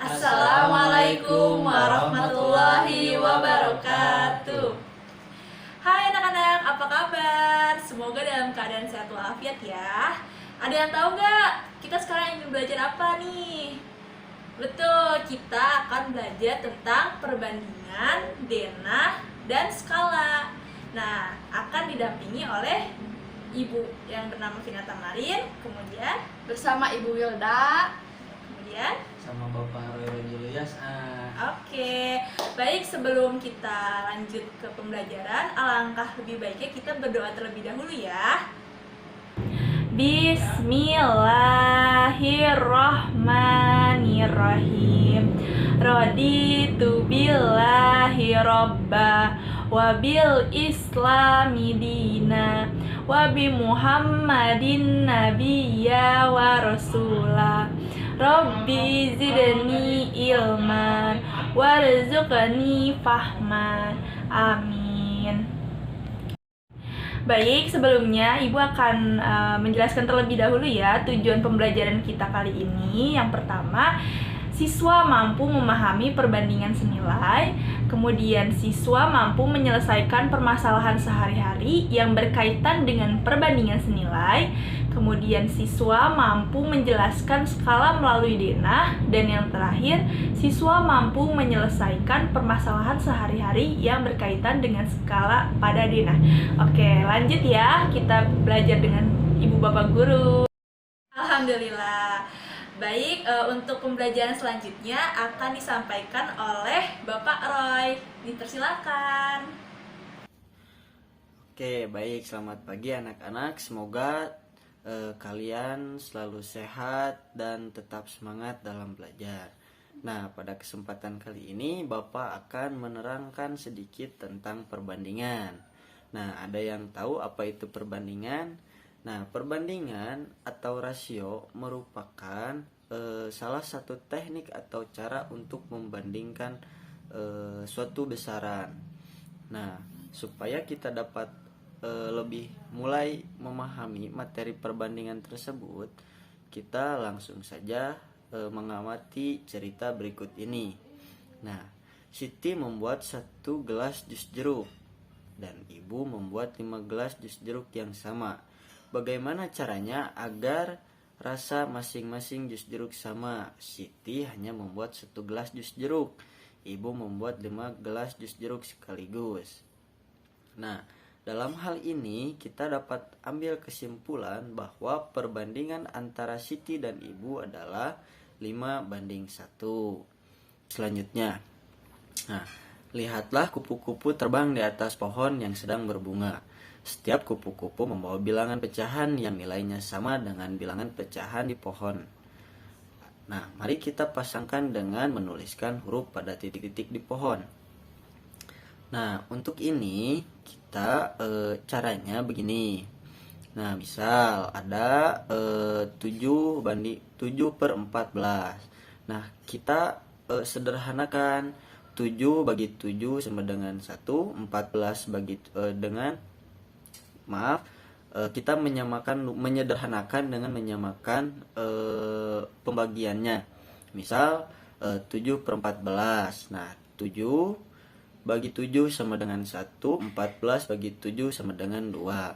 Assalamualaikum warahmatullahi wabarakatuh. Hai anak-anak, apa kabar? Semoga dalam keadaan sehat walafiat ya. Ada yang tahu nggak kita sekarang ingin belajar apa nih? Betul, kita akan belajar tentang perbandingan, denah, dan skala. Nah, akan didampingi oleh Ibu yang bernama Vina Tamarin, kemudian bersama Ibu Wilda, kemudian sama Bapak Roy Julius. Oke, baik, sebelum kita lanjut ke pembelajaran, alangkah lebih baiknya kita berdoa terlebih dahulu ya. Bismillahirrahmanirrahim. Raditu billahi robba wa bil islami dina wa bi Muhammadin nabiyya wa rasula. Rabbi zidni ilman warzuqni fahman. Amin. Baik, sebelumnya Ibu akan menjelaskan terlebih dahulu ya tujuan pembelajaran kita kali ini. Yang pertama, siswa mampu memahami perbandingan senilai. Kemudian siswa mampu menyelesaikan permasalahan sehari-hari yang berkaitan dengan perbandingan senilai. Kemudian siswa mampu menjelaskan skala melalui denah. Dan yang terakhir, siswa mampu menyelesaikan permasalahan sehari-hari yang berkaitan dengan skala pada denah. Oke, lanjut ya, kita belajar dengan Ibu Bapak Guru. Alhamdulillah. Baik, untuk pembelajaran selanjutnya akan disampaikan oleh Bapak Roy. Dipersilakan. Oke, baik, selamat pagi anak-anak. Semoga kalian selalu sehat dan tetap semangat dalam belajar. Nah, pada kesempatan kali ini Bapak akan menerangkan sedikit tentang perbandingan. Nah, ada yang tahu apa itu perbandingan? Nah, perbandingan atau rasio merupakan salah satu teknik atau cara untuk membandingkan suatu besaran. Nah, supaya kita dapat lebih mulai memahami materi perbandingan tersebut, kita langsung saja mengamati cerita berikut ini. Nah, Siti membuat 1 gelas jus jeruk dan Ibu membuat 5 gelas jus jeruk yang sama. Bagaimana caranya agar rasa masing-masing jus jeruk sama? Siti hanya membuat 1 gelas jus jeruk, Ibu membuat 5 gelas jus jeruk sekaligus. Nah, dalam hal ini kita dapat ambil kesimpulan bahwa perbandingan antara Siti dan Ibu adalah 5:1. Selanjutnya, nah, lihatlah kupu-kupu terbang di atas pohon yang sedang berbunga. Setiap kupu-kupu membawa bilangan pecahan yang nilainya sama dengan bilangan pecahan di pohon. Nah, mari kita pasangkan dengan menuliskan huruf pada titik-titik di pohon. Nah, untuk ini kita caranya begini. Nah, misal ada 7/14. Nah, kita sederhanakan 7 bagi 7 sama dengan 1, 14 bagi kita menyederhanakan dengan menyamakan pembagiannya. Misal 7/14. Nah, 7 bagi 7 sama dengan 1, 14 bagi 7 sama dengan 2.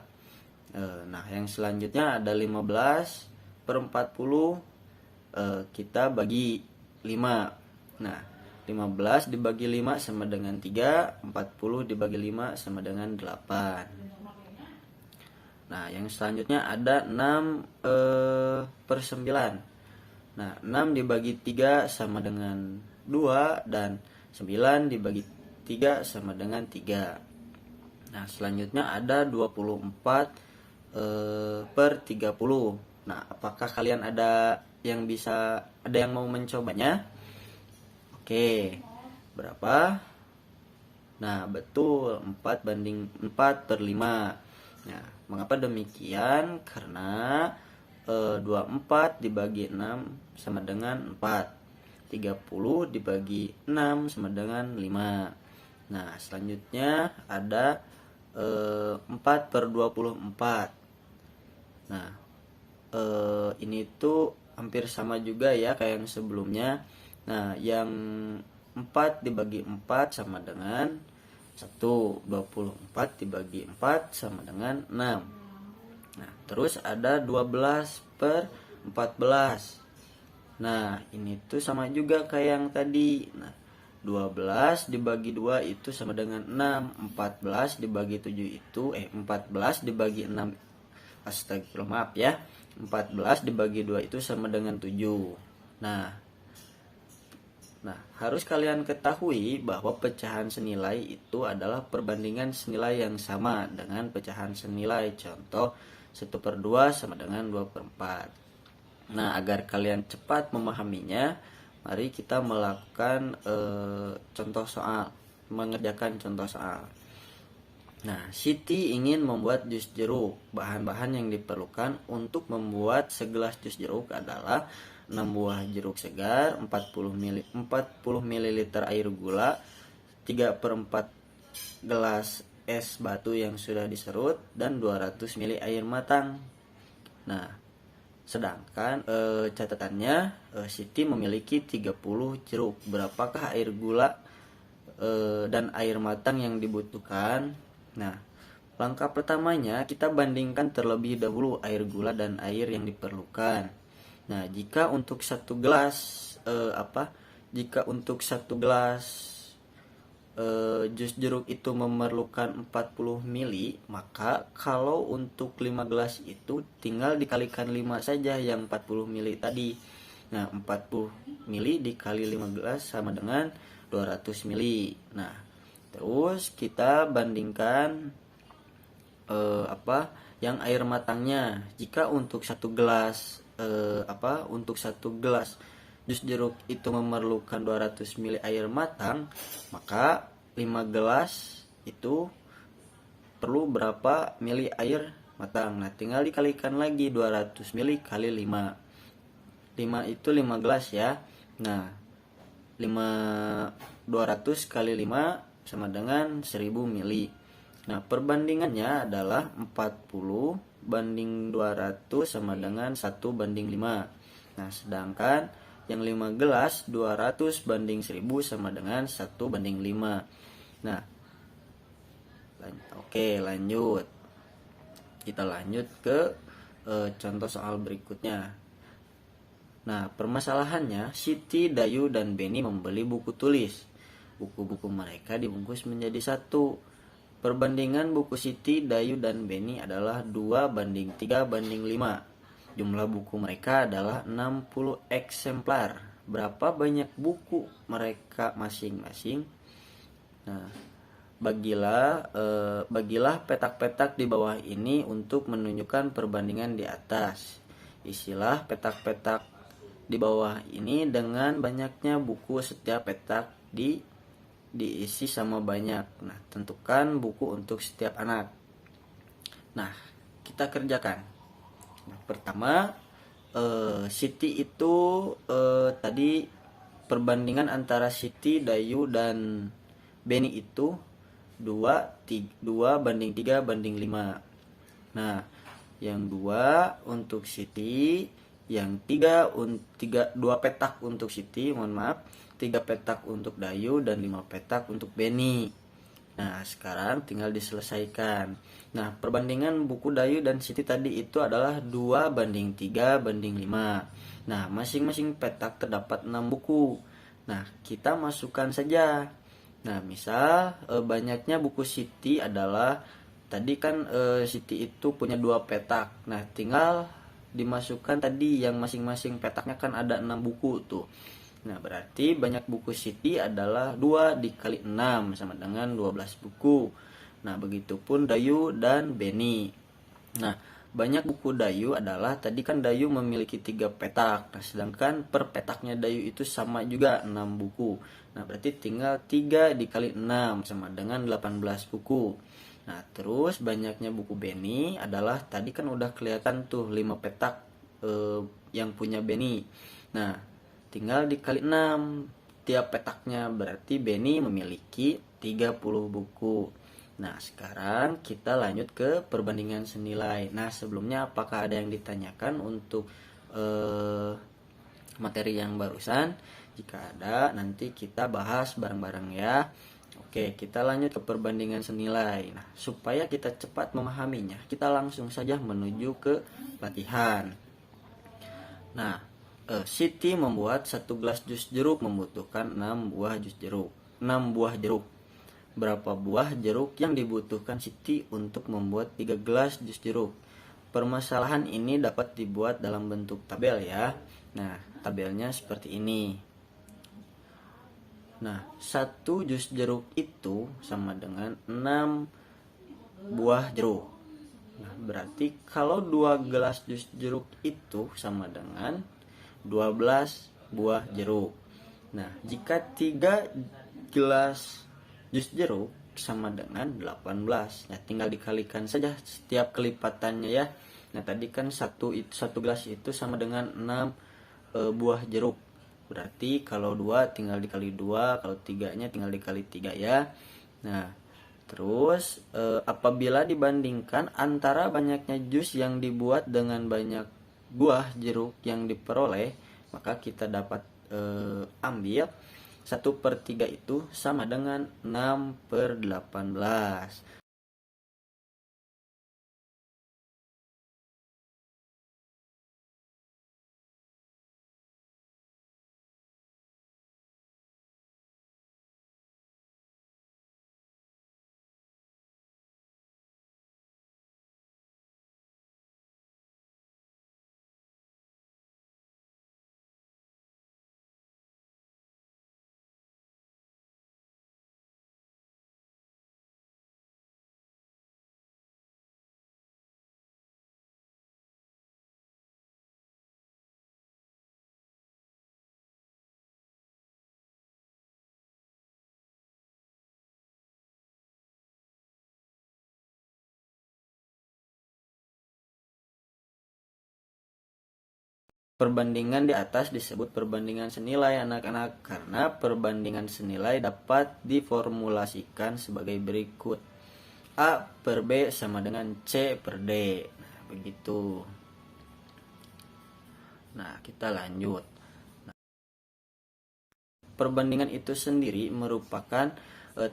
Nah, yang selanjutnya ada 15/40, kita bagi 5. Nah, 15 dibagi 5 sama dengan 3, 40 dibagi 5 sama dengan 8. Nah, yang selanjutnya ada 6/9. Nah, 6 dibagi 3 sama dengan 2 dan 9 dibagi 3 sama dengan 3. Nah, selanjutnya ada 24/30. Nah, apakah kalian ada yang mau mencobanya? Oke, berapa? Nah, betul, 4/5. Nah, mengapa demikian? Karena 24 dibagi 6 sama dengan 4. 30 dibagi 6 sama dengan 5. Nah, selanjutnya ada 4/24. Nah, ini tuh hampir sama juga ya kayak yang sebelumnya. Nah, yang 4 dibagi 4 sama dengan 1. 24 dibagi 4 sama dengan 6. Nah, terus ada 12 per 14. Nah, ini tuh sama juga kayak yang tadi. Nah, 12 dibagi 2 itu sama dengan 6. 14 dibagi 7 itu 14 dibagi 6. Astagfirullah, maaf ya. 14 dibagi 2 itu sama dengan 7. Nah, harus kalian ketahui bahwa pecahan senilai itu adalah perbandingan senilai yang sama dengan pecahan senilai. Contoh, 1/2 sama dengan 2/4. Nah, agar kalian cepat memahaminya, mari kita melakukan mengerjakan contoh soal. Nah, Siti ingin membuat jus jeruk. Bahan-bahan yang diperlukan untuk membuat segelas jus jeruk adalah 6 buah jeruk segar, 40 ml air gula, 3/4 gelas es batu yang sudah diserut, dan 200 ml air matang. Nah, sedangkan catatannya Siti memiliki 30 jeruk. Berapakah air gula dan air matang yang dibutuhkan? Nah, langkah pertamanya kita bandingkan terlebih dahulu air gula dan air yang diperlukan. Nah, jika untuk satu gelas jus jeruk itu memerlukan 40 ml, maka kalau untuk 5 gelas itu tinggal dikalikan 5 saja yang 40 ml tadi. Nah, 40 ml dikali 5 gelas sama dengan 200 ml. Nah, terus kita bandingkan yang air matangnya. Jika untuk satu gelas jus jeruk itu memerlukan 200 ml air matang, maka 5 gelas itu perlu berapa mili air matang. Nah, tinggal dikalikan lagi 200 ml kali 5. 5 itu 5 gelas ya. Nah, 200 kali 5 sama dengan 1000 mili. Nah, perbandingannya adalah 40 banding 200 sama dengan 1/5. Nah, sedangkan yang 5 gelas 200 banding 1000 sama dengan 1/5. Nah, oke, lanjut. Kita lanjut ke contoh soal berikutnya. Nah, permasalahannya Siti, Dayu, dan Beni membeli buku tulis. Buku-buku mereka dibungkus menjadi satu. Perbandingan buku Siti, Dayu, dan Beni adalah 2/3/5. Jumlah buku mereka adalah 60 eksemplar. Berapa banyak buku mereka masing-masing? Nah, bagilah petak-petak di bawah ini untuk menunjukkan perbandingan di atas. Isilah petak-petak di bawah ini dengan banyaknya buku. Setiap petak diisi sama banyak. Nah, tentukan buku untuk setiap anak. Nah, kita kerjakan. Nah, pertama, Siti itu tadi perbandingan antara Siti, Dayu, dan Beni itu 2/3/5. Nah, yang 2 untuk Siti, yang 2 petak untuk Siti, 3 petak untuk Dayu, dan 5 petak untuk Beni. Nah, sekarang tinggal diselesaikan. Nah, perbandingan buku Dayu dan Siti tadi itu adalah 2/3/5. Nah, masing-masing petak terdapat 6 buku. Nah, kita masukkan saja. Nah, misal banyaknya buku Siti adalah, tadi kan Siti itu punya 2 petak. Nah, tinggal dimasukkan tadi yang masing-masing petaknya kan ada 6 buku tuh. Nah, berarti banyak buku Siti adalah 2 dikali 6 sama dengan 12 buku. Nah, begitupun Dayu dan Beni. Nah, banyak buku Dayu adalah, tadi kan Dayu memiliki 3 petak. Nah, sedangkan per petaknya Dayu itu sama juga 6 buku. Nah, berarti tinggal 3 dikali 6 sama dengan 18 buku. Nah, terus banyaknya buku Beni adalah, tadi kan udah kelihatan tuh 5 petak yang punya Beni. Nah, tinggal dikali 6 tiap petaknya, berarti Beni memiliki 30 buku. Nah, sekarang kita lanjut ke perbandingan senilai. Nah, sebelumnya apakah ada yang ditanyakan untuk materi yang barusan? Jika ada, nanti kita bahas bareng-bareng ya. Oke, kita lanjut ke perbandingan senilai. Nah, supaya kita cepat memahaminya, kita langsung saja menuju ke latihan. Nah, Siti membuat 1 gelas jus jeruk membutuhkan 6 buah jus jeruk. 6 buah jeruk. Berapa buah jeruk yang dibutuhkan Siti untuk membuat 3 gelas jus jeruk? Permasalahan ini dapat dibuat dalam bentuk tabel ya. Nah, tabelnya seperti ini. Nah, 1 jus jeruk itu sama dengan 6 buah jeruk. Nah, berarti kalau 2 gelas jus jeruk itu sama dengan 12 buah jeruk. Nah, jika 3 gelas jus jeruk sama dengan 18. Ya, tinggal dikalikan saja setiap kelipatannya ya. Nah, tadi kan satu gelas itu sama dengan 6 buah jeruk. Berarti kalau 2 tinggal dikali 2, kalau 3-nya tinggal dikali 3 ya. Nah, terus apabila dibandingkan antara banyaknya jus yang dibuat dengan banyak buah jeruk yang diperoleh, maka kita dapat ambil 1/3 itu sama dengan 6/18. Perbandingan di atas disebut perbandingan senilai anak-anak karena perbandingan senilai dapat diformulasikan sebagai berikut. A per B sama dengan C per D. Nah, begitu. Nah, kita lanjut. Nah, perbandingan itu sendiri merupakan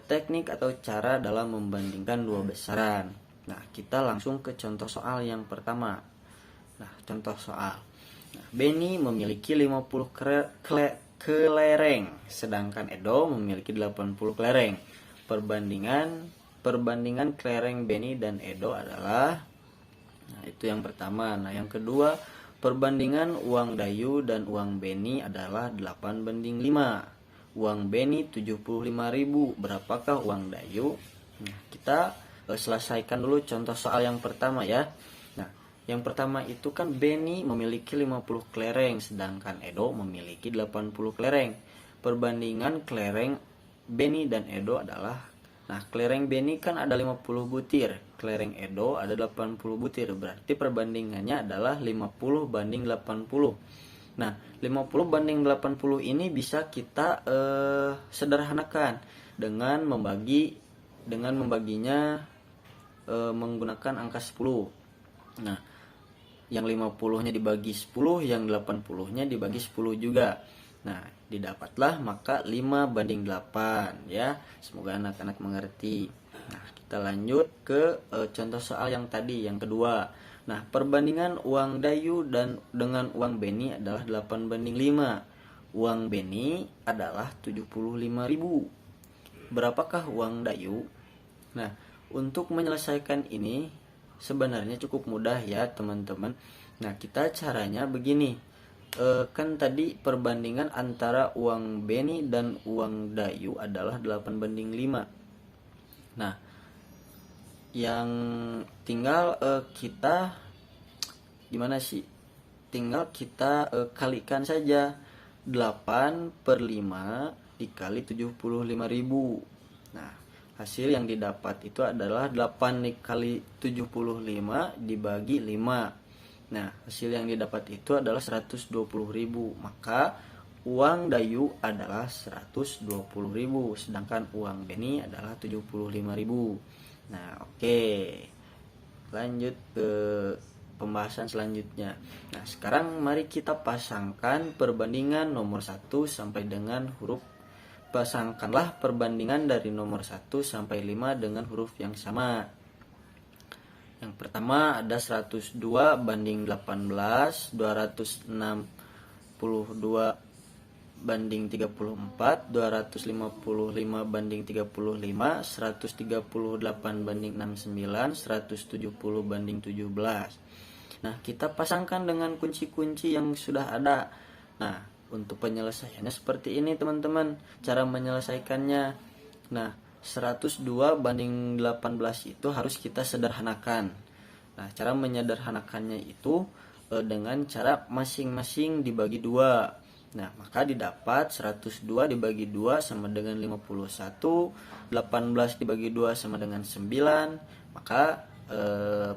teknik atau cara dalam membandingkan dua besaran. Nah, kita langsung ke contoh soal yang pertama. Nah, contoh soal. Nah, Beni memiliki 50 kelereng, sedangkan Edo memiliki 80 kelereng. Perbandingan kelereng Beni dan Edo adalah, nah, itu yang pertama. Nah, yang kedua, perbandingan uang Dayu dan uang Beni adalah 8:5. Uang Beni 75.000. Berapakah uang Dayu? Nah, kita selesaikan dulu contoh soal yang pertama ya. Yang pertama itu kan Beni memiliki 50 kelereng, sedangkan Edo memiliki 80 kelereng. Perbandingan kelereng Beni dan Edo adalah, nah, kelereng Beni kan ada 50 butir, kelereng Edo ada 80 butir. Berarti perbandingannya adalah 50/80. Nah, 50/80 ini bisa kita sederhanakan dengan membaginya menggunakan angka 10. Nah, yang 50-nya dibagi 10, yang 80-nya dibagi 10 juga. Nah, didapatlah maka 5/8 ya. Semoga anak-anak mengerti. Nah, kita lanjut ke contoh soal yang tadi, yang kedua. Nah, perbandingan uang Dayu dan dengan uang Beni adalah 8:5. Uang Beni adalah 75.000. Berapakah uang Dayu? Nah, untuk menyelesaikan ini sebenarnya cukup mudah ya teman-teman. Nah, kita caranya begini. Kan tadi perbandingan antara uang Beni dan uang Dayu adalah 8:5. Nah, yang tinggal kita gimana sih? Tinggal kita kalikan saja 8/5 dikali 75.000. Nah, hasil yang didapat itu adalah 8 dikali 75 dibagi 5. Nah, hasil yang didapat itu adalah 120.000. Maka uang Dayu adalah 120.000, sedangkan uang Beni adalah 75.000. Nah, oke. Lanjut ke pembahasan selanjutnya. Nah, sekarang mari kita pasangkan perbandingan nomor 1 sampai dengan huruf. Pasangkanlah perbandingan dari nomor 1 sampai 5 dengan huruf yang sama. Yang pertama ada 102 banding 18, 262 banding 34, 255 banding 35, 138 banding 69, 170 banding 17. Nah, kita pasangkan dengan kunci-kunci yang sudah ada. Nah, untuk penyelesaiannya seperti ini teman-teman, cara menyelesaikannya. Nah, 102 banding 18 itu harus kita sederhanakan. Nah, cara menyederhanakannya itu dengan cara masing-masing dibagi 2. Nah, maka didapat 102 dibagi 2 sama dengan 51, 18 dibagi 2 sama dengan 9. Maka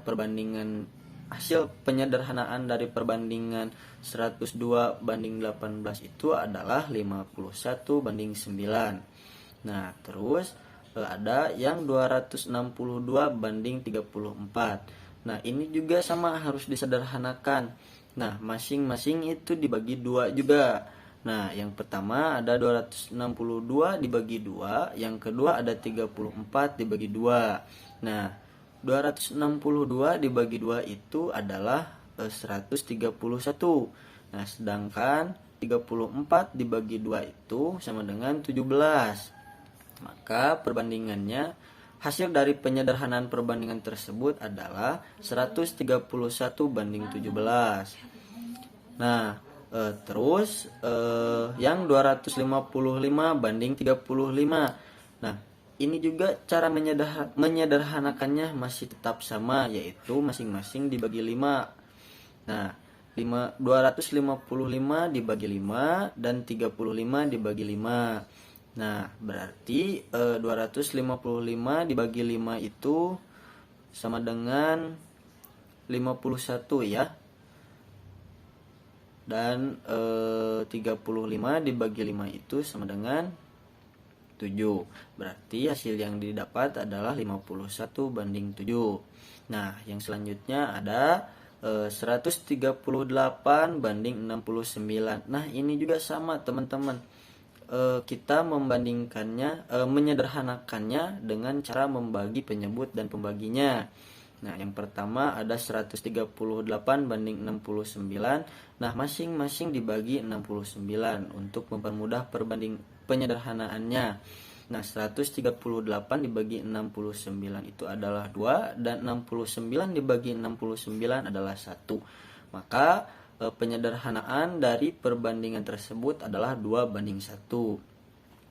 perbandingan hasil penyederhanaan dari perbandingan 102 banding 18 itu adalah 51 banding 9. Nah, terus ada yang 262 banding 34. Nah, ini juga sama, harus disederhanakan. Nah, masing-masing itu dibagi 2 juga. Nah, yang pertama ada 262 dibagi 2, yang kedua ada 34 dibagi 2. Nah, 262 dibagi 2 itu adalah 131. Nah, sedangkan 34 dibagi 2 itu sama dengan 17. Maka perbandingannya, hasil dari penyederhanaan perbandingan tersebut adalah 131 banding 17. Nah, terus yang 255 banding 35. Nah, ini juga cara menyederhanakannya masih tetap sama, yaitu masing-masing dibagi 5. Nah, 255 dibagi 5 dan 35 dibagi 5. Nah, berarti 255 dibagi 5 itu sama dengan 51 ya. Dan 35 dibagi 5 itu sama dengan 7. Berarti hasil yang didapat adalah 51 banding 7. Nah, yang selanjutnya ada 138 banding 69. Nah, ini juga sama teman-teman. Kita membandingkannya, menyederhanakannya dengan cara membagi penyebut dan pembaginya. Nah, yang pertama ada 138 banding 69. Nah, masing-masing dibagi 69 untuk mempermudah penyederhanaannya. Nah, 138 dibagi 69 itu adalah 2, dan 69 dibagi 69 adalah 1. Maka penyederhanaan dari perbandingan tersebut adalah 2 banding 1.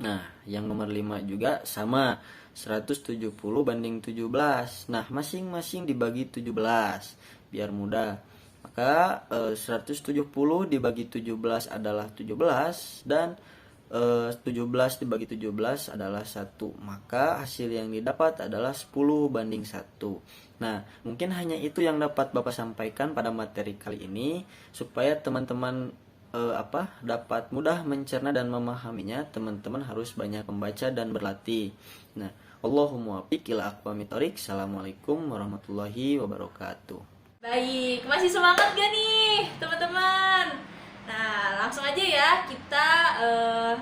Nah, yang nomor 5 juga sama, 170 banding 17. Nah, masing-masing dibagi 17 biar mudah. Maka 170 dibagi 17 adalah 17, dan 17 dibagi 17 adalah 1. Maka hasil yang didapat adalah 10 banding 1. Nah, mungkin hanya itu yang dapat Bapak sampaikan pada materi kali ini, supaya teman-teman dapat mudah mencerna dan memahaminya. Teman-teman harus banyak membaca dan berlatih. Nah, Allahumma muwaffiq ila aqwamit thoriq. Assalamualaikum warahmatullahi wabarakatuh. Baik, masih semangat gak nih teman-teman? Nah, langsung aja ya kita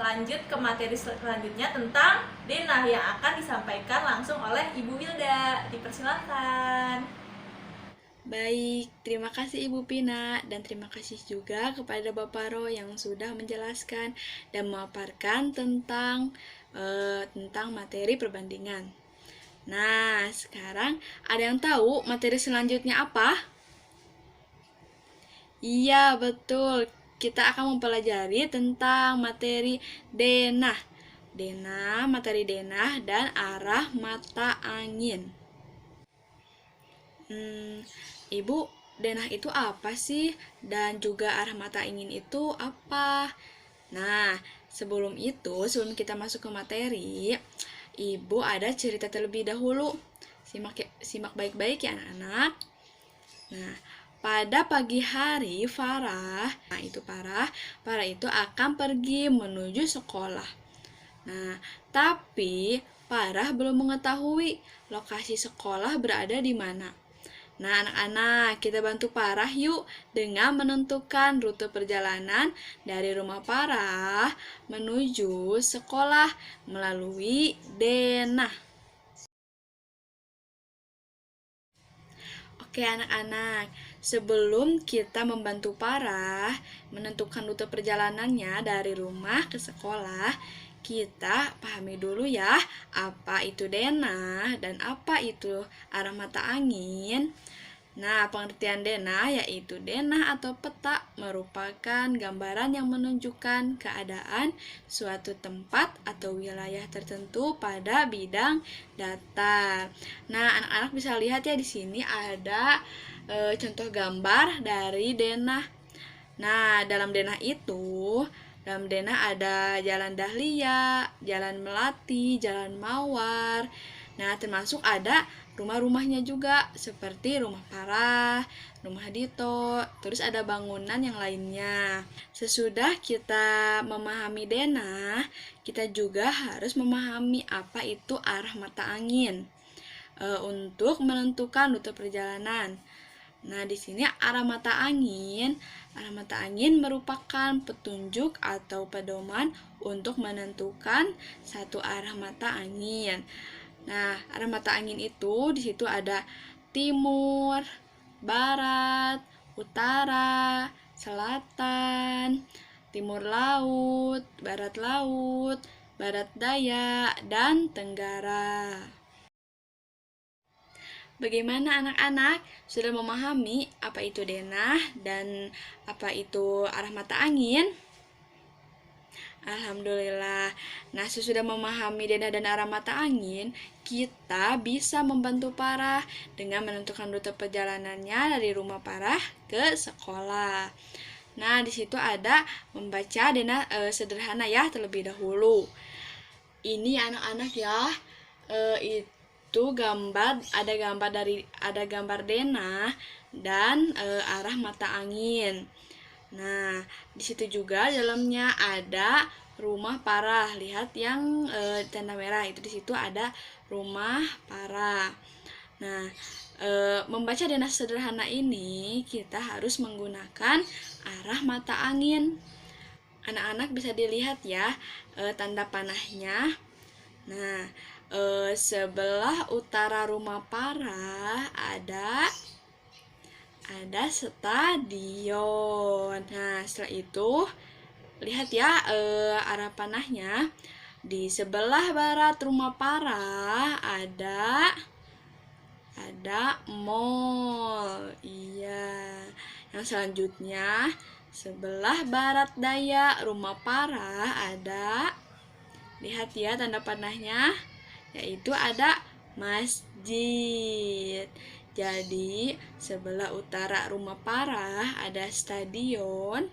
lanjut ke materi selanjutnya tentang denah yang akan disampaikan langsung oleh Ibu Wilda. Dipersilakan. Baik, terima kasih Ibu Pina dan terima kasih juga kepada Bapak Ro yang sudah menjelaskan dan memaparkan tentang materi perbandingan. Nah, sekarang ada yang tahu materi selanjutnya apa? Iya, betul. Kita akan mempelajari tentang materi denah. Materi denah dan arah mata angin. Ibu, denah itu apa sih? Dan juga arah mata angin itu apa? Nah, sebelum sebelum kita masuk ke materi, Ibu ada cerita terlebih dahulu. Simak baik-baik ya anak-anak. Nah, pada pagi hari Farah itu akan pergi menuju sekolah. Nah, tapi Farah belum mengetahui lokasi sekolah berada di mana. Nah, anak-anak, kita bantu Parah yuk dengan menentukan rute perjalanan dari rumah Parah menuju sekolah melalui Denah. Oke anak-anak, sebelum kita membantu Parah menentukan rute perjalanannya dari rumah ke sekolah, kita pahami dulu ya apa itu denah dan apa itu arah mata angin. Nah, pengertian denah yaitu denah atau peta merupakan gambaran yang menunjukkan keadaan suatu tempat atau wilayah tertentu pada bidang datar. Nah, anak-anak bisa lihat ya di sini ada contoh gambar dari denah. Nah, dalam denah ada Jalan Dahlia, Jalan Melati, Jalan Mawar. Nah, termasuk ada rumah-rumahnya juga seperti rumah Parah, rumah Dito, terus ada bangunan yang lainnya. Sesudah kita memahami denah, kita juga harus memahami apa itu arah mata angin untuk menentukan rute perjalanan. Nah, di sini arah mata angin merupakan petunjuk atau pedoman untuk menentukan satu arah mata angin. Nah, arah mata angin itu di situ ada timur, barat, utara, selatan, timur laut, barat daya, dan tenggara. Bagaimana anak-anak? Sudah memahami apa itu denah dan apa itu arah mata angin? Alhamdulillah. Nah, sesudah memahami denah dan arah mata angin, kita bisa membantu Parah dengan menentukan rute perjalanannya dari rumah Parah ke sekolah. Nah, di situ ada membaca denah sederhana ya terlebih dahulu. Ini anak-anak ya, itu ada gambar denah dan arah mata angin. Nah, di situ juga dalamnya ada rumah Parah. Lihat yang tanda merah itu, di situ ada rumah Parah. Nah, membaca denah sederhana ini kita harus menggunakan arah mata angin. Anak-anak bisa dilihat ya tanda panahnya. Nah, sebelah utara rumah Parah ada stadion. Nah, setelah itu lihat ya arah panahnya. Di sebelah barat rumah Parah ada mall. Iya. Yang selanjutnya, sebelah barat daya rumah Parah ada, lihat ya tanda panahnya, yaitu ada masjid. Jadi, sebelah utara rumah Parah ada stadion,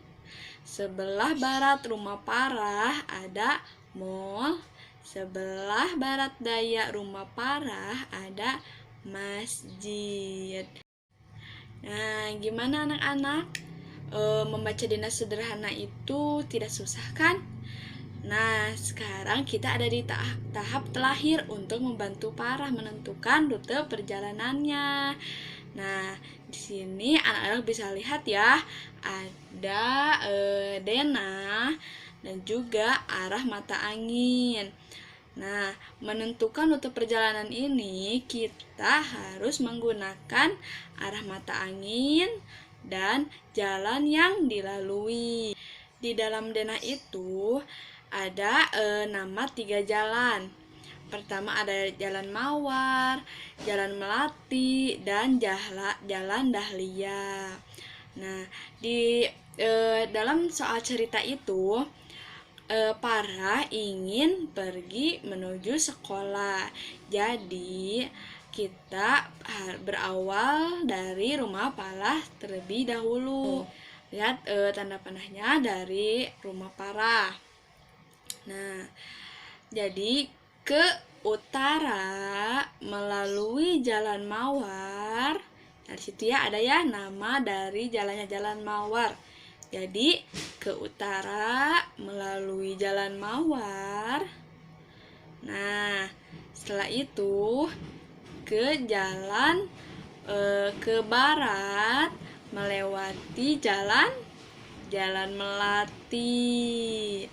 sebelah barat rumah Parah ada mall, sebelah barat daya rumah Parah ada masjid. Nah, gimana anak-anak? Membaca denah sederhana itu tidak susah kan? Nah, sekarang kita ada di tahap terakhir untuk membantu Parah menentukan rute perjalanannya. Nah, di sini anak-anak bisa lihat ya, ada denah dan juga arah mata angin. Nah, menentukan rute perjalanan ini kita harus menggunakan arah mata angin dan jalan yang dilalui. Di dalam denah itu ada nama 3 jalan. Pertama ada Jalan Mawar, Jalan Melati, dan Jalan Dahlia. Nah, di dalam soal cerita itu Parah ingin pergi menuju sekolah. Jadi kita berawal dari rumah Parah terlebih dahulu. Lihat tanda panahnya dari rumah Parah. Nah, jadi ke utara melalui Jalan Mawar. Nah, di situ ya ada ya nama dari jalannya Jalan Mawar. Jadi ke utara melalui Jalan Mawar. Nah, setelah itu ke jalan ke barat melewati jalan Melati.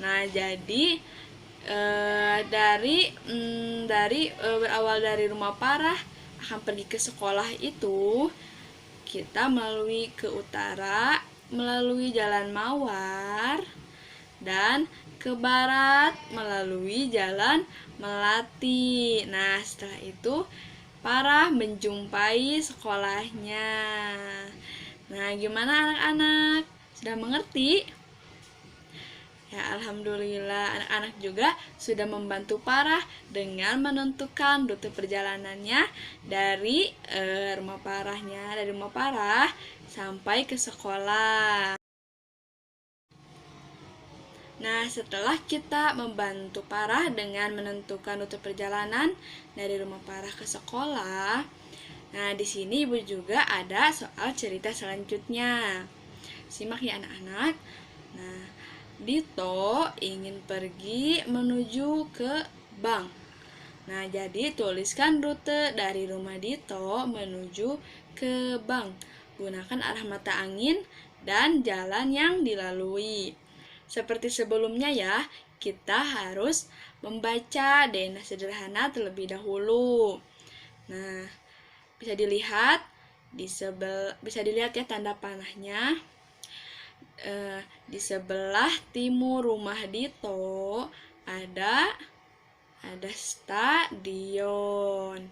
Nah, jadi berawal dari rumah Parah akan pergi ke sekolah itu, kita melalui ke utara melalui jalan Mawar, dan ke barat melalui jalan Melati. Nah, setelah itu Parah menjumpai sekolahnya. Nah, gimana anak-anak? Sudah mengerti? Ya, alhamdulillah anak-anak juga sudah membantu Parah dengan menentukan rute perjalanannya dari rumah Parah sampai ke sekolah. Nah, setelah kita membantu Parah dengan menentukan rute perjalanan dari rumah Parah ke sekolah, nah di sini Ibu juga ada soal cerita selanjutnya. Simak ya anak-anak. Nah, Dito ingin pergi menuju ke bank. Nah, jadi tuliskan rute dari rumah Dito menuju ke bank. Gunakan arah mata angin dan jalan yang dilalui. Seperti sebelumnya ya, kita harus membaca denah sederhana terlebih dahulu. Nah, bisa dilihat ya tanda panahnya. Di sebelah timur rumah Dito ada stadion.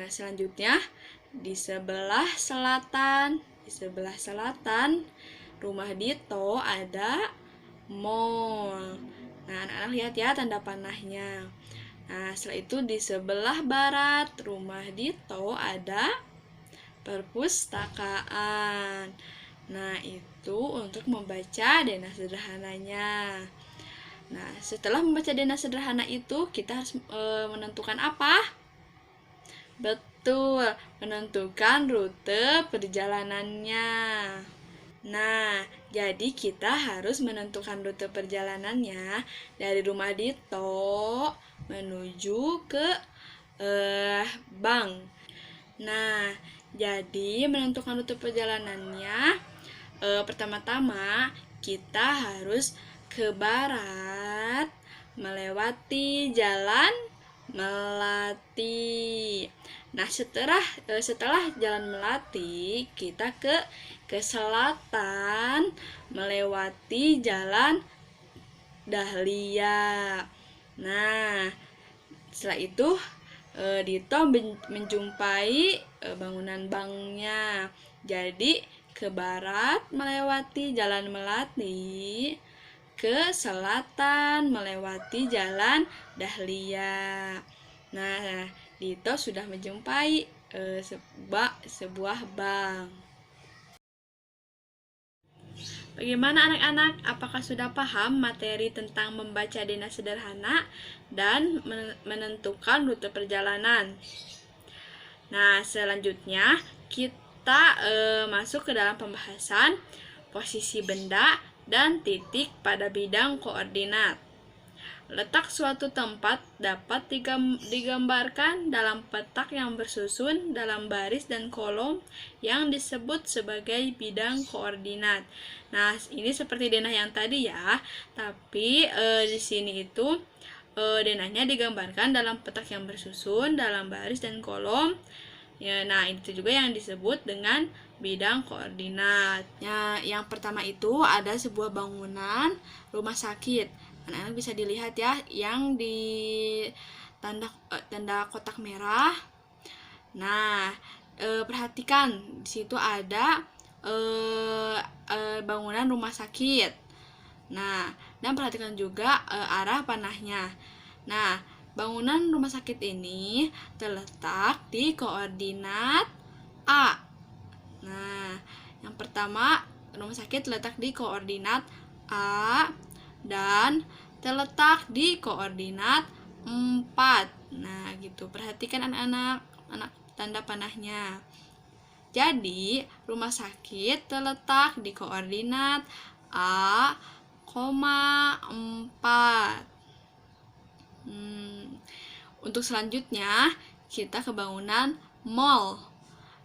Selanjutnya di sebelah selatan rumah Dito ada mall. Nah, anak-anak lihat ya tanda panahnya. Nah, setelah itu di sebelah barat rumah Dito ada perpustakaan. Nah, itu untuk membaca denah sederhananya. Nah, setelah membaca denah sederhana itu, kita harus menentukan apa? Betul, menentukan rute perjalanannya. Nah, jadi kita harus menentukan rute perjalanannya dari rumah Dito menuju ke bank. Nah, jadi menentukan rute perjalanannya, pertama-tama kita harus ke barat melewati jalan Melati. Nah, setelah jalan Melati, kita ke selatan melewati jalan Dahlia. Nah, setelah itu Dito menjumpai bangunan banknya. Jadi ke barat melewati jalan Melati, ke selatan melewati jalan Dahlia. Nah, Dito sudah menjumpai sebuah bank. Bagaimana anak-anak? Apakah sudah paham materi tentang membaca denah sederhana dan menentukan rute perjalanan? Nah, selanjutnya kita masuk ke dalam pembahasan posisi benda dan titik pada bidang koordinat. Letak suatu tempat dapat digambarkan dalam petak yang bersusun dalam baris dan kolom yang disebut sebagai bidang koordinat. Nah, ini seperti denah yang tadi ya, tapi di sini itu denahnya digambarkan dalam petak yang bersusun dalam baris dan kolom. Ya, nah itu juga yang disebut dengan bidang koordinat. Ya, yang pertama itu ada sebuah bangunan rumah sakit. Anak-anak bisa dilihat ya, yang di tanda kotak merah. Nah, perhatikan di situ ada bangunan rumah sakit. Nah, dan perhatikan juga arah panahnya. Nah, bangunan rumah sakit ini terletak di koordinat A. Nah, yang pertama, rumah sakit terletak di koordinat A dan terletak di koordinat 4. Nah, gitu. Perhatikan anak-anak, tanda panahnya. Jadi, rumah sakit terletak di koordinat A, 4. Untuk selanjutnya, kita ke bangunan mall.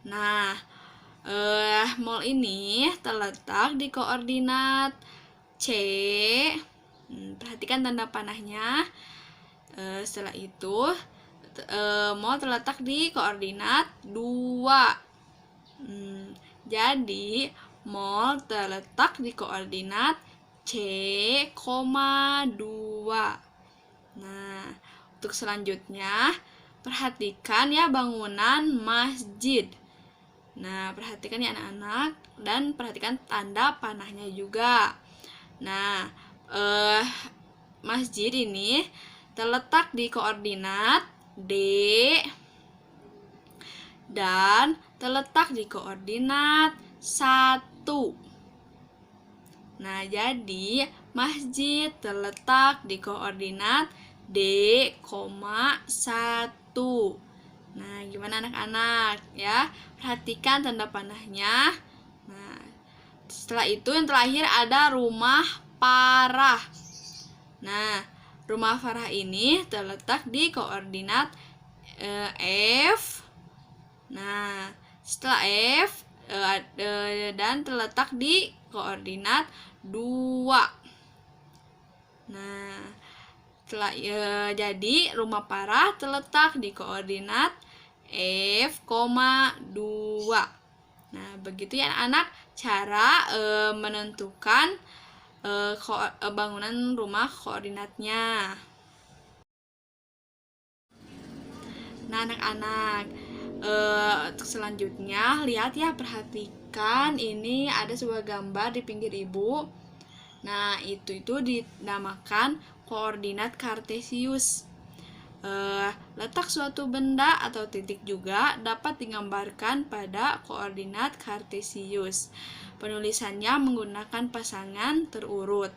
Nah, mall ini terletak di koordinat C. Perhatikan tanda panahnya. Setelah itu, mall terletak di koordinat 2. Jadi, mall terletak di koordinat C, 2. Nah, untuk selanjutnya, perhatikan ya bangunan masjid. Nah, perhatikan ya anak-anak, dan perhatikan tanda panahnya juga. Nah, masjid ini terletak di koordinat D dan terletak di koordinat 1. Nah, jadi masjid terletak di koordinat D, 1. Nah, gimana anak-anak ya? Perhatikan tanda panahnya. Nah, setelah itu yang terakhir ada rumah Farah. Nah, rumah Farah ini terletak di koordinat F. Nah, setelah F dan terletak di koordinat 2. Nah, jadi rumah Farah terletak di koordinat F, 2. Nah, begitu ya anak-anak cara menentukan bangunan rumah koordinatnya. Nah, anak-anak, untuk selanjutnya lihat ya, perhatikan ini ada sebuah gambar di pinggir ibu. Nah, itu dinamakan koordinat kartesius. Letak suatu benda atau titik juga dapat digambarkan pada koordinat kartesius. Penulisannya menggunakan pasangan terurut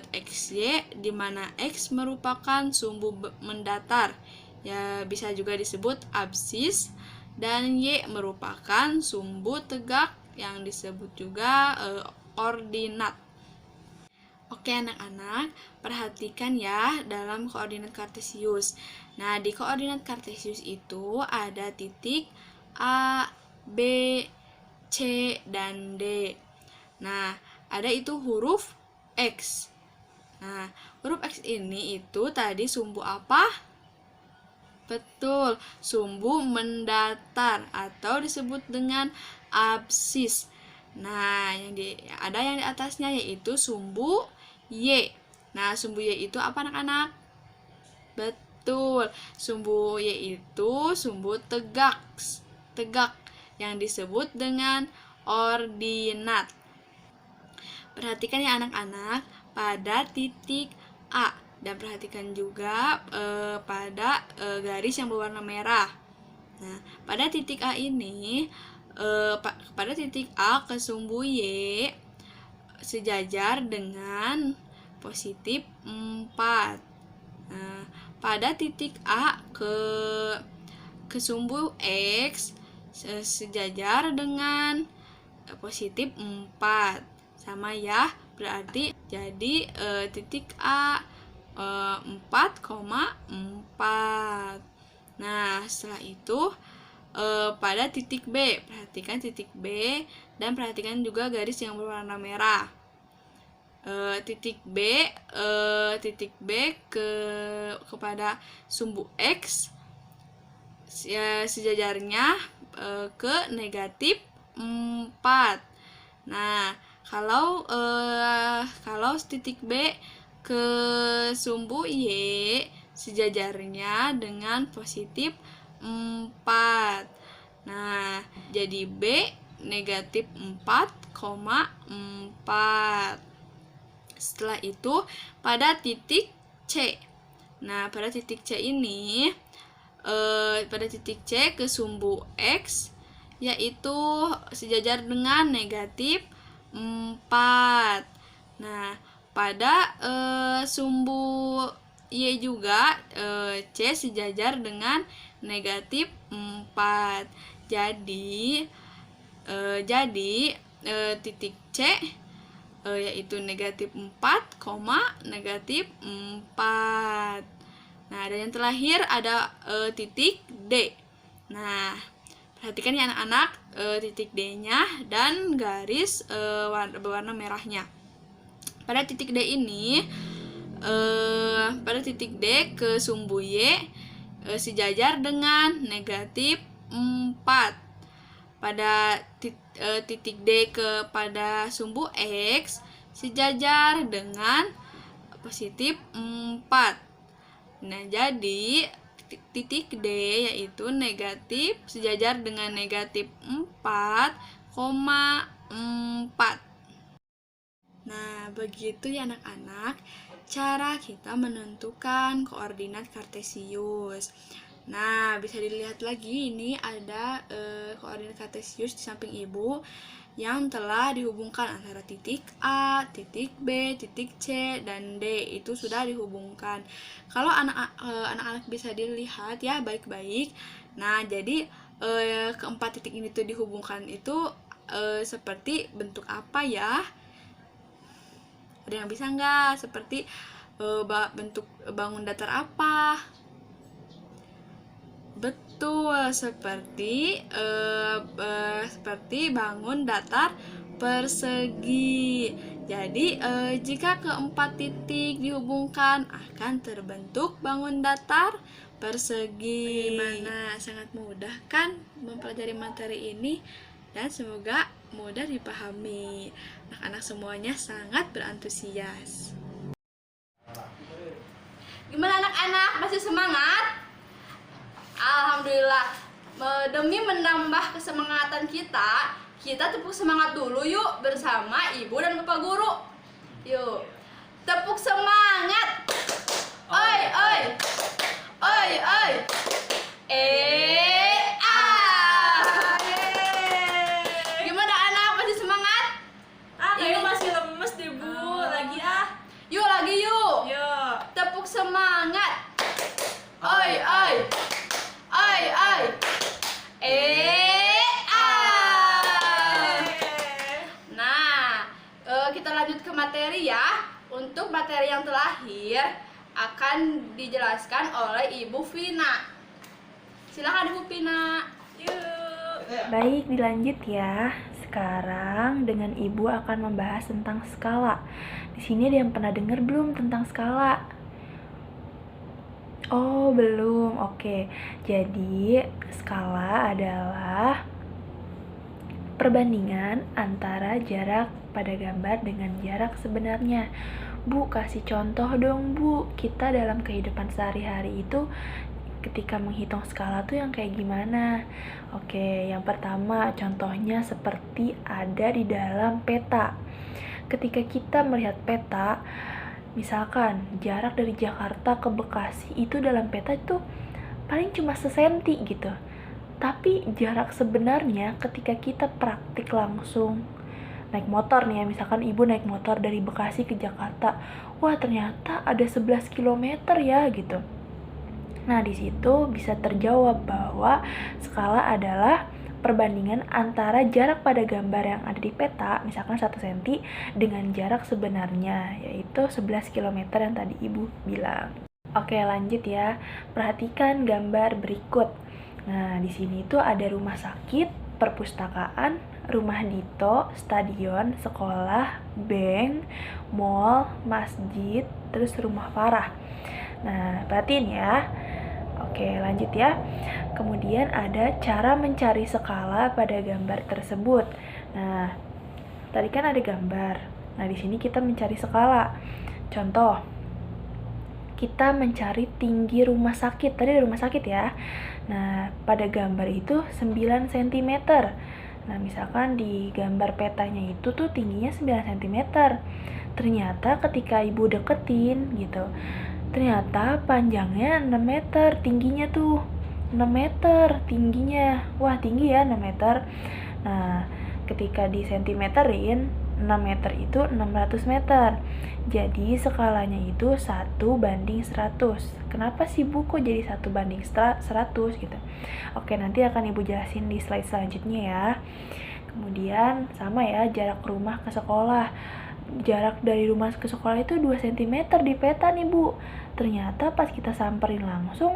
XY, di mana X merupakan sumbu mendatar, ya bisa juga disebut absis, dan Y merupakan sumbu tegak yang disebut juga ordinat. Oke anak-anak, perhatikan ya dalam koordinat kartesius. Nah, di koordinat kartesius itu ada titik A, B, C, dan D. Nah, ada itu huruf X. Nah, huruf X ini itu tadi sumbu apa? Betul, sumbu mendatar atau disebut dengan absis. Nah, ada yang di atasnya yaitu sumbu Y. Nah, sumbu Y itu apa anak-anak? Betul, sumbu Y itu sumbu tegak yang disebut dengan ordinat. Perhatikan ya anak-anak pada titik A, dan perhatikan juga pada garis yang berwarna merah. Nah, pada titik A ini, pada titik A ke sumbu Y sejajar dengan positif 4. Nah, pada titik A ke sumbu X sejajar dengan positif 4. Sama ya, berarti jadi titik A 4,4. Nah, setelah itu pada titik B, perhatikan titik B dan perhatikan juga garis yang berwarna merah. Titik B kepada sumbu X ya sejajarnya ke negatif 4. Nah, kalau titik B ke sumbu Y sejajarnya dengan positif 4. Nah, jadi B negatif 4,4. Setelah itu pada titik C. Nah, pada titik C ini pada titik C ke sumbu X yaitu sejajar dengan negatif 4. Nah, pada sumbu Y juga C sejajar dengan negatif 4. Jadi titik C yaitu negatif 4, negatif 4. Nah, dan yang terakhir ada titik D. Nah, perhatikan ya anak-anak, titik D-nya dan garis berwarna merahnya. Pada titik D ini, pada titik D ke sumbu Y sejajar dengan negatif 4. Pada titik D kepada sumbu X sejajar dengan positif 4. Nah, jadi titik D yaitu negatif sejajar dengan negatif 4,4. Nah, begitu ya anak-anak cara kita menentukan koordinat kartesius. Nah, bisa dilihat lagi ini ada koordinat kartesius di samping ibu yang telah dihubungkan antara titik A, titik B, titik C, dan D itu sudah dihubungkan. Kalau anak-anak bisa dilihat ya baik-baik. Nah, jadi keempat titik ini tuh dihubungkan itu seperti bentuk apa ya? Ada yang bisa nggak? Seperti bentuk bangun datar apa? Betul, seperti bangun datar persegi. Jadi jika keempat titik dihubungkan akan terbentuk bangun datar persegi. Bagaimana? Sangat mudah kan mempelajari materi ini, dan semoga mudah dipahami. Anak-anak semuanya sangat berantusias. Gimana anak-anak? Masih semangat? Alhamdulillah. Demi menambah kesemangatan kita tepuk semangat dulu yuk bersama ibu dan bapak guru. Yuk, tepuk semangat. Oi, oi. Oi, oi. Gimana anak? Masih semangat? Kayaknya masih lemes deh Bu. Lagi Yuk lagi yuk. Yuk. Tepuk semangat. Oi, oi. Oi, oi. Nah, kita lanjut ke materi ya. Untuk materi yang terakhir akan dijelaskan oleh Ibu Vina. Silakan Ibu Vina. Yuk. Baik, dilanjut ya. Sekarang dengan Ibu akan membahas tentang skala. Di sini ada yang pernah dengar belum tentang skala? Oh, belum. Oke. Jadi, skala adalah perbandingan antara jarak pada gambar dengan jarak sebenarnya. Bu, kasih contoh dong, Bu. Kita dalam kehidupan sehari-hari itu ketika menghitung skala tuh yang kayak gimana? Oke, yang pertama contohnya seperti ada di dalam peta. Ketika kita melihat peta, misalkan jarak dari Jakarta ke Bekasi itu dalam peta itu paling cuma sesenti gitu. Tapi jarak sebenarnya ketika kita praktik langsung naik motor nih ya, misalkan ibu naik motor dari Bekasi ke Jakarta, wah ternyata ada 11 km ya gitu. Nah, di situ bisa terjawab bahwa skala adalah perbandingan antara jarak pada gambar yang ada di peta, misalkan 1 cm, dengan jarak sebenarnya, yaitu 11 km yang tadi Ibu bilang. Oke, lanjut ya. Perhatikan gambar berikut. Nah, di sini tuh ada rumah sakit, perpustakaan, rumah dito, stadion, sekolah, bank, mall, masjid, terus rumah Farah. Nah, perhatiin ya. Oke, lanjut ya. Kemudian ada cara mencari skala pada gambar tersebut. Nah, tadi kan ada gambar. Nah, di sini kita mencari skala. Contoh, kita mencari tinggi rumah sakit. Tadi ada rumah sakit ya. Nah, pada gambar itu 9 cm. Nah, misalkan di gambar petanya itu tuh tingginya 9 cm. Ternyata ketika ibu deketin gitu, ternyata panjangnya 6 meter, tingginya tuh 6 meter tingginya. Wah, tinggi ya 6 meter. Nah, ketika di sentimeterin, 6 meter itu 600 meter. Jadi skalanya itu 1:100. Kenapa sih Bu kok jadi 1:100 gitu? Oke, nanti akan Ibu jelasin di slide selanjutnya ya. Kemudian sama ya, jarak rumah ke sekolah. Jarak dari rumah ke sekolah itu 2 cm di peta nih Bu. Ternyata pas kita samperin langsung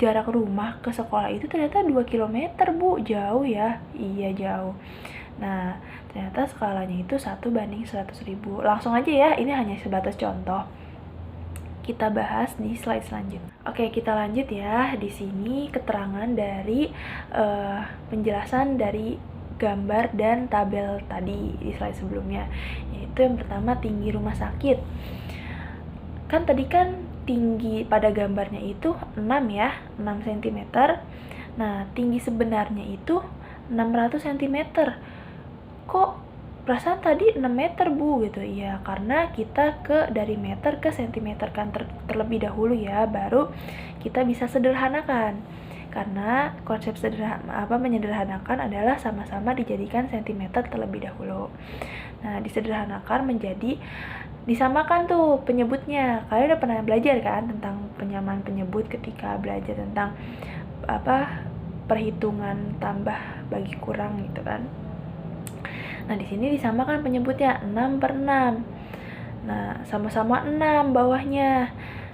jarak rumah ke sekolah itu ternyata 2 kilometer, Bu. Jauh ya? Iya, jauh. Nah, ternyata skalanya itu 1:100.000. Langsung aja ya, ini hanya sebatas contoh. Kita bahas di slide selanjutnya. Oke, kita lanjut ya. Di sini keterangan dari penjelasan dari gambar dan tabel tadi di slide sebelumnya. Yaitu yang pertama tinggi rumah sakit. Kan tadi kan tinggi pada gambarnya itu 6 ya, 6 cm. Nah, tinggi sebenarnya itu 600 cm. Kok perasaan tadi 6 meter, Bu, gitu. Ya, karena kita dari meter ke sentimeter kan terlebih dahulu ya, baru kita bisa sederhanakan. Karena konsep menyederhanakan adalah sama-sama dijadikan sentimeter terlebih dahulu. Nah, disederhanakan menjadi disamakan tuh penyebutnya. Kalian udah pernah belajar kan tentang penyamaan penyebut ketika belajar tentang perhitungan tambah bagi kurang gitu kan. Nah, di sini disamakan penyebutnya 6/6. Nah, sama-sama 6 bawahnya.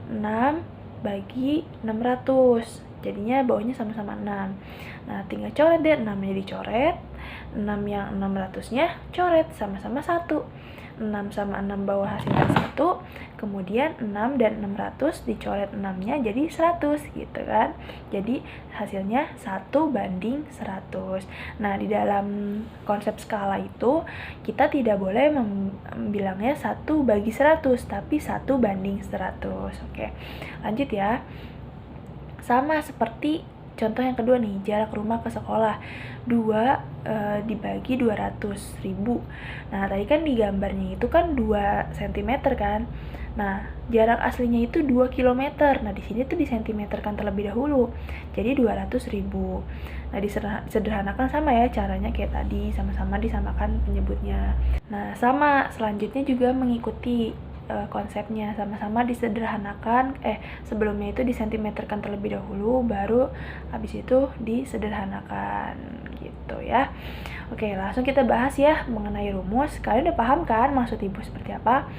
6 bagi 600. Jadinya bawahnya sama-sama 6. Nah, tinggal coret deh, 6-nya dicoret. 6 yang 600-nya coret, sama-sama 1. 6 sama 6 bawah hasilnya 1. Kemudian 6 dan 600 dicoret 6-nya jadi 100 gitu kan. Jadi hasilnya 1/100. Nah, di dalam konsep skala itu kita tidak boleh bilangnya 1/100, tapi 1/100. Oke, lanjut ya. Sama seperti contoh yang kedua nih, jarak rumah ke sekolah 2 dibagi 200.000. Nah, tadi kan di gambarnya itu kan 2 cm kan. Nah, jarak aslinya itu 2 km. Nah, di sini tuh disentimeterkan terlebih dahulu. Jadi 200.000. Nah, disederhanakan sama ya caranya kayak tadi, sama-sama disamakan penyebutnya. Nah, sama selanjutnya juga mengikuti konsepnya, sama-sama disederhanakan. Sebelumnya itu disentimeterkan terlebih dahulu, baru habis itu disederhanakan gitu ya. Oke, langsung kita bahas ya mengenai rumus. Kalian udah paham kan maksud ibu seperti apa?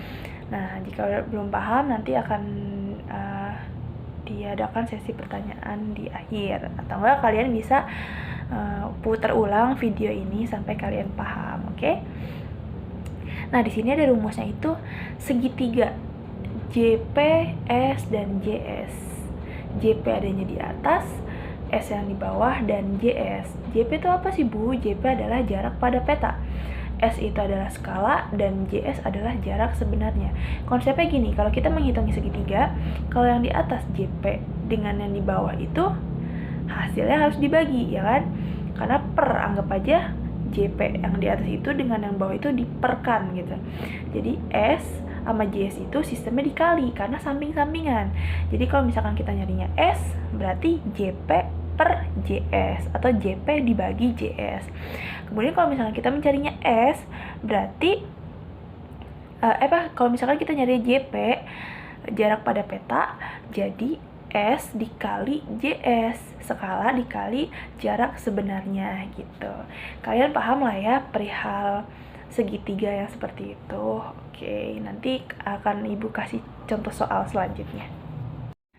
Nah, jika belum paham nanti akan diadakan sesi pertanyaan di akhir, atau enggak kalian bisa putar ulang video ini sampai kalian paham, oke? Nah, di sini ada rumusnya itu segitiga JP, S, dan JS. JP adanya di atas, S yang di bawah, dan JS. JP itu apa sih, Bu? JP adalah jarak pada peta. S itu adalah skala, dan JS adalah jarak sebenarnya. Konsepnya gini, kalau kita menghitungi segitiga, kalau yang di atas JP dengan yang di bawah itu hasilnya harus dibagi, ya kan? Karena anggap aja JP yang di atas itu dengan yang bawah itu diperkan gitu. Jadi S sama JS itu sistemnya dikali karena samping-sampingan. Jadi kalau misalkan kita nyarinya S, berarti JP per JS atau JP dibagi JS. Kemudian kalau misalkan kita mencarinya S, berarti kalau misalkan kita nyari JP, jarak pada peta, jadi S dikali JS, skala dikali jarak sebenarnya gitu. Kalian paham lah ya perihal segitiga yang seperti itu. Oke, nanti akan ibu kasih contoh soal selanjutnya.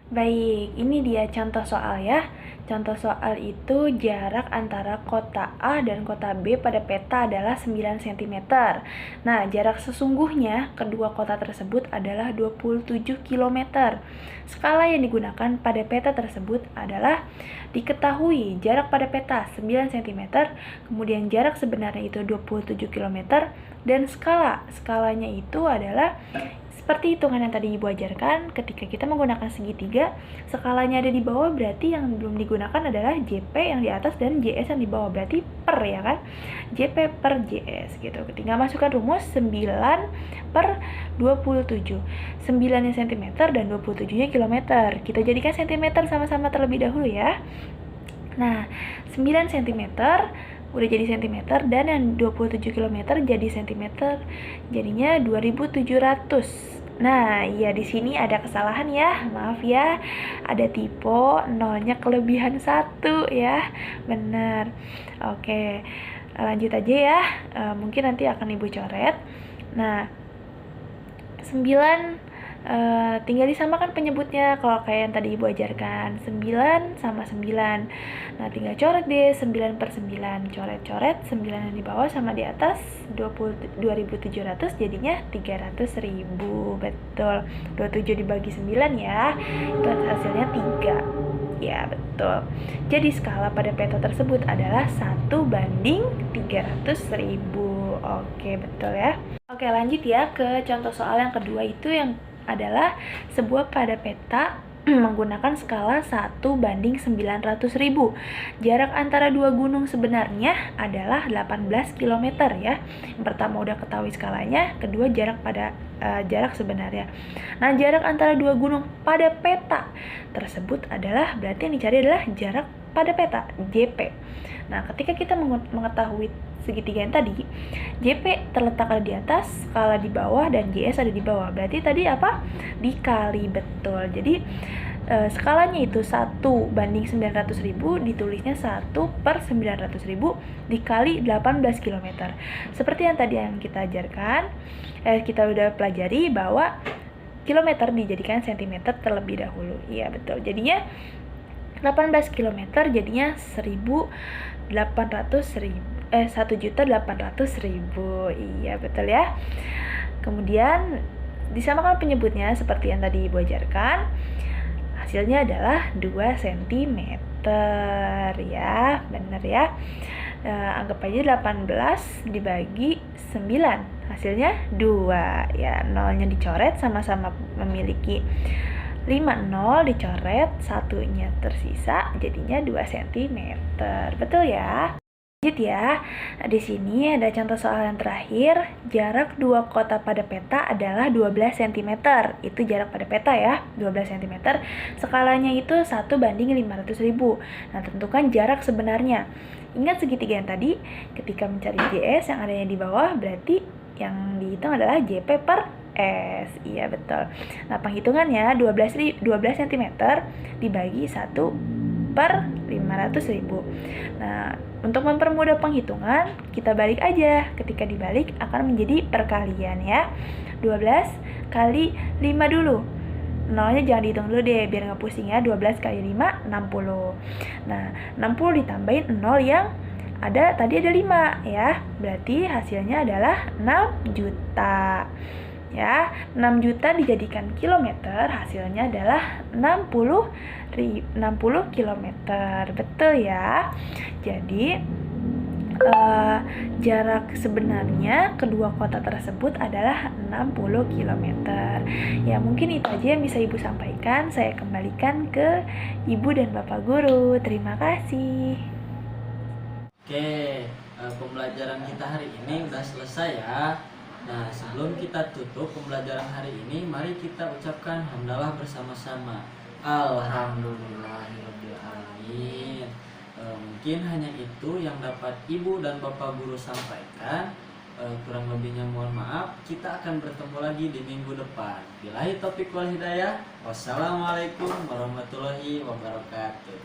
Baik, ini dia contoh soal ya. Contoh soal itu jarak antara kota A dan kota B pada peta adalah 9 cm. Nah, jarak sesungguhnya kedua kota tersebut adalah 27 km. Skala yang digunakan pada peta tersebut adalah diketahui jarak pada peta 9 cm, kemudian jarak sebenarnya itu 27 km, dan skalanya itu adalah seperti hitungan yang tadi Ibu ajarkan. Ketika kita menggunakan segitiga, skalanya ada di bawah, berarti yang belum digunakan adalah JP yang di atas dan JS yang di bawah, berarti per ya kan, JP per JS gitu. Ketika masukkan rumus 9 per 27, 9-nya cm dan 27-nya km. Kita jadikan cm sama-sama terlebih dahulu ya. Nah, 9 cm udah jadi cm, dan yang 27 km jadi cm, jadinya 2700. Nah, ya di sini ada kesalahan ya, maaf ya, ada typo, nolnya kelebihan 1 ya, bener. Oke, lanjut aja ya, mungkin nanti akan Ibu coret. Nah, 9 tinggal disamakan penyebutnya. Kalau kayak yang tadi Ibu ajarkan 9 sama 9. Nah, tinggal coret deh 9 per 9. Coret-coret 9 yang di bawah sama di atas 22.700 jadinya 300.000. Betul. 27 dibagi 9 ya. Itu hasilnya 3. Ya, betul. Jadi skala pada peta tersebut adalah 1:300.000. Oke, betul ya. Oke, lanjut ya ke contoh soal yang kedua, itu yang adalah sebuah pada peta menggunakan skala 1:900.000. Jarak antara dua gunung sebenarnya adalah 18 km ya. Yang pertama udah ketahui skalanya, kedua jarak sebenarnya. Nah, jarak antara dua gunung pada peta tersebut adalah, berarti yang dicari adalah jarak pada peta, JP. Nah, ketika kita mengetahui segitiga yang tadi, JP terletak ada di atas, skala di bawah, dan JS ada di bawah. Berarti tadi apa? Dikali, betul. Jadi skalanya itu 1:900.000, ditulisnya 1/900.000 dikali 18 km. Seperti yang tadi yang kita ajarkan, kita udah pelajari bahwa kilometer dijadikan cm terlebih dahulu. Iya, betul. Jadinya 18 km jadinya 1.800.000. Iya, betul ya. Kemudian disamakan penyebutnya seperti yang tadi Ibu ajarkan. Hasilnya adalah 2 cm ya, benar ya. Anggap aja 18 dibagi 9, hasilnya 2 ya. Nolnya dicoret, sama-sama memiliki 5 nol dicoret, satunya tersisa, jadinya 2 cm. Betul ya? Lanjut ya. Di sini ada contoh soal yang terakhir. Jarak dua kota pada peta adalah 12 cm. Itu jarak pada peta ya, 12 cm. Skalanya itu 1:500.000. Nah, tentukan jarak sebenarnya. Ingat segitiga yang tadi, ketika mencari JS yang adanya di bawah, berarti yang dihitung adalah JP per S. Iya, betul. Nah, penghitungannya 12 cm dibagi 1/500.000. Nah, untuk mempermudah penghitungan, kita balik aja. Ketika dibalik akan menjadi perkalian ya. 12 kali 5 dulu. Nolnya jangan dihitung dulu deh, biar nggak pusing ya. 12 kali 5, 60. Nah, 60 ditambahin 0 yang tadi ada 5 ya. Berarti hasilnya adalah 6 juta. Ya, 6 juta dijadikan kilometer, hasilnya adalah 60 km. Betul ya. Jadi jarak sebenarnya kedua kota tersebut adalah 60 km. Ya, mungkin itu aja yang bisa Ibu sampaikan. Saya kembalikan ke Ibu dan Bapak Guru. Terima kasih. Oke, pembelajaran kita hari ini udah selesai ya. Nah, sebelum kita tutup pembelajaran hari ini, mari kita ucapkan hamdalah bersama-sama. Alhamdulillahirobbilalamin. Mungkin hanya itu yang dapat Ibu dan Bapak Guru sampaikan. Kurang lebihnya mohon maaf. Kita akan bertemu lagi di minggu depan. Billahi taufiq wal hidayah. Wassalamualaikum warahmatullahi wabarakatuh.